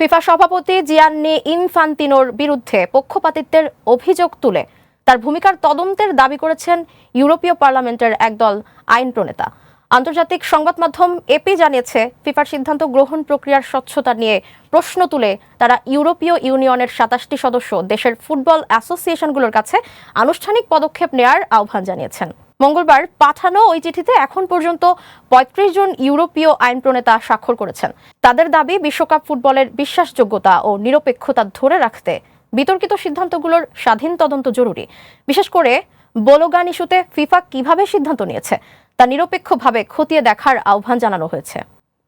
FIFA সভাপতি Gianni ইনফান্তিনোর বিরুদ্ধে পক্ষপাতিত্বের অভিযোগ তুলে তার ভূমিকার তদন্তের দাবি করেছেন ইউরোপীয় পার্লামেন্টের একদল আইন প্রণেতা। আন্তর্জাতিক সংবাদ মাধ্যম এপি জানিয়েছে, ফিফার সিদ্ধান্ত গ্রহণ প্রক্রিয়ার স্বচ্ছতা নিয়ে প্রশ্ন তুলে তারা ইউরোপীয় ইউনিয়নের ২৭টি সদস্য দেশের ফুটবল অ্যাসোসিয়েশনগুলোর কাছে আনুষ্ঠানিক পদক্ষেপ নেয়ার আহ্বান জানিয়েছেন। মঙ্গলবার পাঠানো ওই চিঠিতে এখন পর্যন্ত ৩৫ জন ইউরোপীয় আইন প্রণেতা স্বাক্ষর করেছেন। তাদের দাবি, বিশ্বকাপ ফুটবলের বিশ্বাসযোগ্যতা ও নিরপেক্ষতা ধরে রাখতে বিতর্কিত সিদ্ধান্তগুলোর স্বাধীন তদন্ত জরুরি। বিশেষ করে বোলোগান ইস্যুতে ফিফা কিভাবে সিদ্ধান্ত নিয়েছে তা নিরপেক্ষভাবে খতিয়ে দেখার আহ্বান জানানো হয়েছে।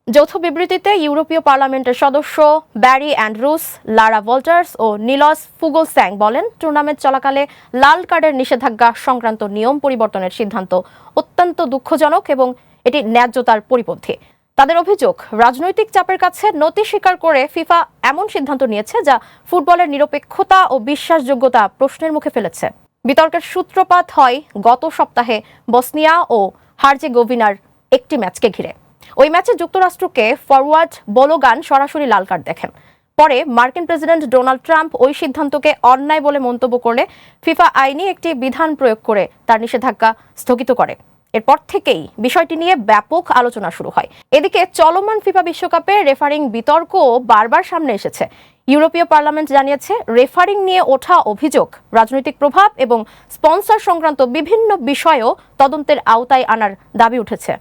যৌথ বিবৃতিতে ইউরোপীয় পার্লামেন্টের সদস্য ব্যারি অ্যান্ড্রুস, লারা ভল্টার্স ও নিলস ফুগলস্যাং বলেন, টুর্নামেন্ট চলাকালে লাল কার্ডের নিষেধাজ্ঞা সংক্রান্ত নিয়ম পরিবর্তনের সিদ্ধান্ত অত্যন্ত দুঃখজনক এবং এটি ন্যায্যতার পরিপন্থী। তাদের অভিযোগ, রাজনৈতিক চাপের কাছে নতি স্বীকার করে ফিফা এমন সিদ্ধান্ত নিয়েছে যা ফুটবলের নিরপেক্ষতা ও বিশ্বাসযোগ্যতা প্রশ্নের মুখে ফেলেছে। বিতর্কের সূত্রপাত হয় গত সপ্তাহে বসনিয়া ও হার্জেগোভিনার একটি ম্যাচকে ঘিরে। ওই ম্যাচে যুক্তরাষ্ট্রকে ফরওয়ার্ড বোলোগান সরাসরি লাল কার্ড দেখেন। পরে মার্কিন প্রেসিডেন্ট ডোনাল্ড ট্রাম্প ওই সিদ্ধান্তকে অন্যায় বলে মন্তব্য করলে ফিফা আইনি একটি বিধান প্রয়োগ করে তার নিষেধাজ্ঞা স্থগিত করে। এরপর থেকেই বিষয়টি নিয়ে ব্যাপক আলোচনা শুরু হয়। এদিকে চলমান ফিফা বিশ্বকাপে রেফারিং বিতর্কও বারবার সামনে এসেছে। ইউরোপীয় পার্লামেন্ট জানিয়েছে, রেফারিং নিয়ে ওঠা অভিযোগ রাজনৈতিক প্রভাব এবং স্পন্সর সংক্রান্ত বিভিন্ন বিষয়েও তদন্তের আওতায় আনার দাবি উঠেছে।